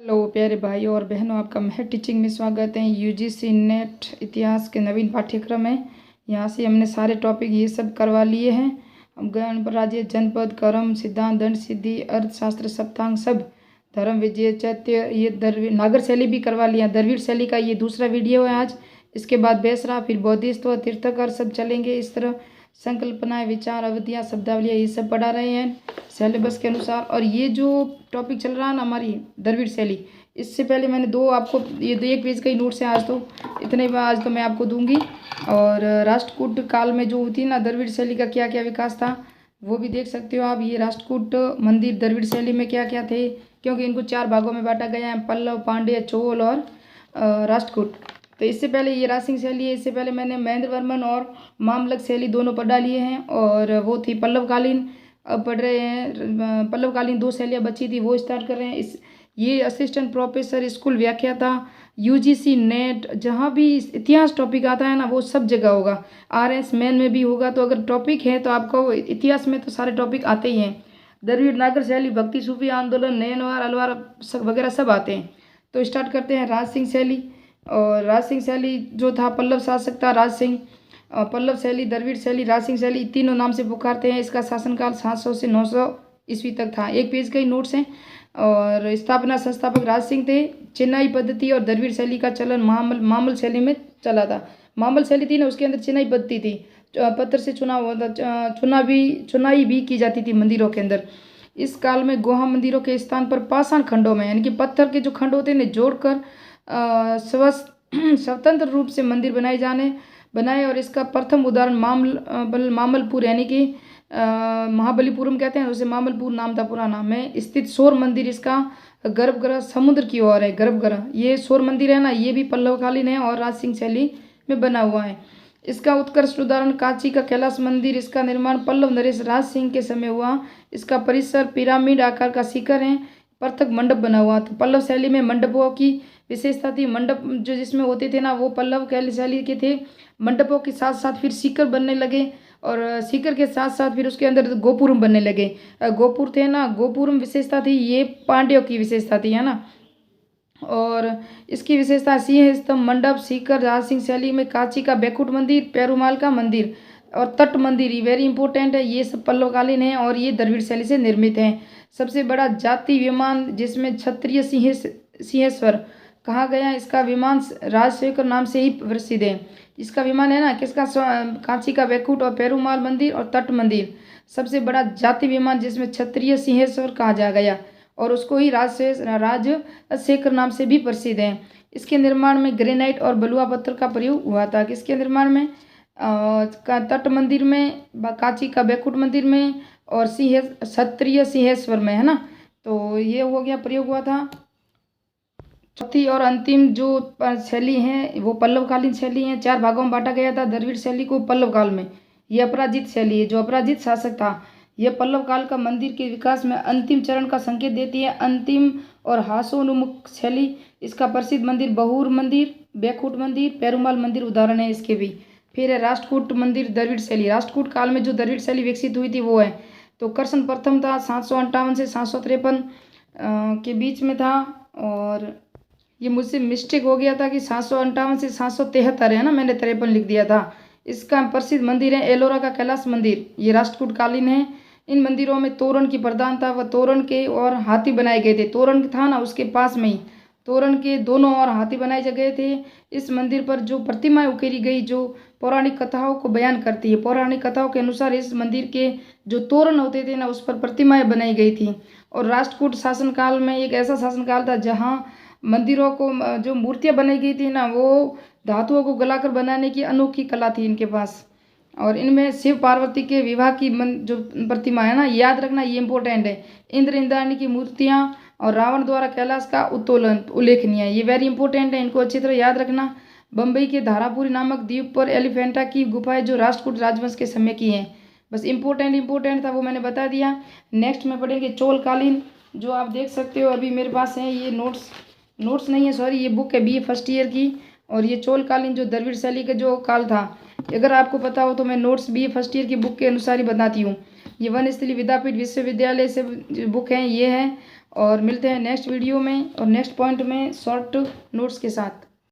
Hello प्यारे भाइयों और बहनों, आपका महर टीचिंग में स्वागत है। यूजीसी नेट इतिहास के नवीन पाठ्यक्रम है। यहाँ से हमने सारे टॉपिक ये सब करवा लिए हैं। हम गणराज्य, जनपद, कर्म, सिद्धांत, दंड, सिद्धि, अर्थशास्त्र, सप्तांग, सब धर्म, विजय, चैत्य, ये द्रविड़ नागर शैली भी करवा लिया। द्रविड़ शैली का ये दूसरा वीडियो है आज। इसके बाद बेसरा, फिर बौद्धिस्त, तीर्थंकर सब चलेंगे। इस तरह संकल्पनाएं, विचार, अवधियाँ, शब्दावलियाँ ये सब पढ़ा रहे हैं सिलेबस के अनुसार। और ये जो टॉपिक चल रहा है ना हमारी द्रविड़ शैली, इससे पहले मैंने दो आपको ये एक पेज का ही नोट्स है आज, तो इतने आज तो मैं आपको दूंगी। और राष्ट्रकूट काल में जो होती है ना द्रविड़ शैली का क्या क्या विकास था वो भी देख सकते हो आप। ये राष्ट्रकूट मंदिर द्रविड़ शैली में क्या क्या थे, क्योंकि इनको 4 भागों में बांटा गया है, पल्लव, पांड्य, चोल और राष्ट्रकूट। तो इससे पहले ये राजसिंह शैली है। इससे पहले मैंने महेंद्र वर्मन और मामलक शैली दोनों पढ़ा लिए हैं, और वो थी पल्लवकालीन। अब पढ़ रहे हैं पल्लवकालीन 2 शैलियाँ बची थी, वो स्टार्ट कर रहे हैं। इस ये असिस्टेंट प्रोफेसर स्कूल व्याख्याता यूजीसी नेट, जहाँ भी इतिहास टॉपिक आता है ना वो सब जगह होगा। आरएस मेन में भी होगा। तो अगर टॉपिक है तो आपको इतिहास में तो सारे टॉपिक आते ही हैं। द्रविड़, नागर शैली, भक्ति, सूफी आंदोलन, नयनवार, अलवार वगैरह सब आते हैं। तो स्टार्ट करते हैं राजसिंह शैली। और राजसिंह शैली जो था, पल्लव शासक था राज सिंह। पल्लव शैली, द्रविड़ शैली, राजसिंह शैली तीनों नाम से पुकारते हैं। इसका शासनकाल 700 से 900 ईस्वी तक था। एक पेज का ही नोट्स हैं। और स्थापना संस्थापक राज सिंह थे। चिनाई पद्धति और द्रविड़ शैली का चलन मामल शैली में चला था। मामल शैली थी ना, उसके अंदर चिनाई पद्धति थी। पत्थर से चुनाव होता, चुनाई भी की जाती थी मंदिरों के अंदर। इस काल में गुहा मंदिरों के स्थान पर पाषाण खंडों में, यानी कि पत्थर के जो खंड होते हैं जोड़कर स्वतंत्र रूप से मंदिर बनाए। और इसका प्रथम उदाहरण मामलपुर, यानी कि महाबलीपुरम कहते हैं उसे, मामलपुर नाम था पुराना, में स्थित सौर मंदिर। इसका गर्भगृह समुद्र की ओर है। गर्भगृह ये सौर मंदिर है ना, ये भी पल्लवकालीन है और राजसिंह शैली में बना हुआ है। इसका उत्कृष्ट उदाहरण कांची का कैलाश मंदिर। इसका निर्माण पल्लव नरेश राज सिंह के समय हुआ। इसका परिसर पिरामिड आकार का शिखर है, पृथक मंडप बना हुआ। तो पल्लव शैली में मंडपों की विशेषता थी। मंडप जो जिसमें होते थे ना वो पल्लव शैली के थे। मंडपों के साथ साथ फिर शिखर बनने लगे, और शिखर के साथ साथ फिर उसके अंदर गोपुरम बनने लगे। गोपुर थे ना, गोपुरम विशेषता थी, ये पांड्यों की विशेषता थी, है ना। और इसकी विशेषता सिंह स्तंभ, मंडप, शिखर। राजसिंह शैली में कांची का बैकुंठ मंदिर, पेरुमाल का मंदिर और तट मंदिर, ये वेरी इंपॉर्टेंट है। ये सब पल्लवकालीन है और ये द्रविड़ शैली से निर्मित हैं। सबसे बड़ा जाति विमान जिसमें क्षत्रिय सिंहेश्वर कहा गया, इसका विमान राजशेखर नाम से ही प्रसिद्ध है। इसका विमान है ना किसका, कांची का बैकुंठ और पेरुमाल मंदिर और तट मंदिर। सबसे बड़ा जाति विमान जिसमें क्षत्रिय सिंहेश्वर कहा जा गया, और उसको ही राजशेखर नाम से भी प्रसिद्ध है। इसके निर्माण में ग्रेनाइट और बलुआ पत्थर का प्रयोग हुआ था। किसके निर्माण में, तट मंदिर में, कांची का बैकुंठ मंदिर में और क्षत्रिय सिंहेश्वर में, है ना। तो ये हो गया, प्रयोग हुआ था। चौथी और अंतिम जो शैली है वो पल्लवकालीन शैली है। 4 भागों में बांटा गया था द्रविड़ शैली को पल्लव काल में। ये अपराजित शैली है, जो अपराजित शासक था। यह पल्लव काल का मंदिर के विकास में अंतिम चरण का संकेत देती है। अंतिम और हास्योन्मुख शैली, इसका प्रसिद्ध मंदिर बहुर मंदिर, बैकुंठ मंदिर, पेरुमाल मंदिर उदाहरण है इसके भी। फिर है राष्ट्रकूट मंदिर द्रविड़ शैली। राष्ट्रकूट काल में जो द्रविड़ शैली विकसित हुई थी वो है, तो कर्षण प्रथम था, 758 से 753 के बीच में था। और ये मुझसे मिस्टेक हो गया था कि 758 से 773 है ना, मैंने 53 लिख दिया था। इसका प्रसिद्ध मंदिर है एलोरा का कैलाश मंदिर, ये राष्ट्रकूट कालीन है। इन मंदिरों में तोरण की प्रधानता व तोरण के और हाथी बनाए गए थे। तोरण था ना उसके पास में ही तोरण के दोनों और हाथी बनाए गए थे। इस मंदिर पर जो प्रतिमाएं उकेरी गई जो पौराणिक कथाओं को बयान करती है। पौराणिक कथाओं के अनुसार इस मंदिर के जो तोरण होते थे ना उस पर प्रतिमाएं बनाई गई थी। और राष्ट्रकूट शासनकाल में एक ऐसा शासनकाल था जहाँ मंदिरों को जो मूर्तियां बनाई गई थी ना वो धातुओं को गलाकर बनाने की अनोखी कला थी इनके पास। और इनमें शिव पार्वती के विवाह की जो प्रतिमा है ना, याद रखना ये इंपॉर्टेंट है। इंद्र इंद्राणी की मूर्तियां और रावण द्वारा कैलाश का उत्तोलन उल्लेखनीय है, ये वेरी इंपॉर्टेंट है, इनको अच्छी तरह याद रखना। बम्बई के धारापुरी नामक द्वीप पर एलिफेंटा की गुफाएं जो राष्ट्रकूट राजवंश के समय की हैं। बस इंपॉर्टेंट था वो मैंने बता दिया। नेक्स्ट में पढ़ेंगे चोलकालीन, जो आप देख सकते हो अभी मेरे पास है। ये नोट्स नहीं है, सॉरी, ये बुक है BA फर्स्ट ईयर की। और ये चोलकालीन जो द्रविड़ शैली का जो काल था, अगर आपको पता हो तो मैं नोट्स BA फर्स्ट ईयर की बुक के अनुसार ही बताती हूँ। ये वनस्थली विद्यापीठ विश्वविद्यालय से बुक है, ये है। और मिलते हैं नेक्स्ट वीडियो में और नेक्स्ट पॉइंट में शॉर्ट नोट्स के साथ।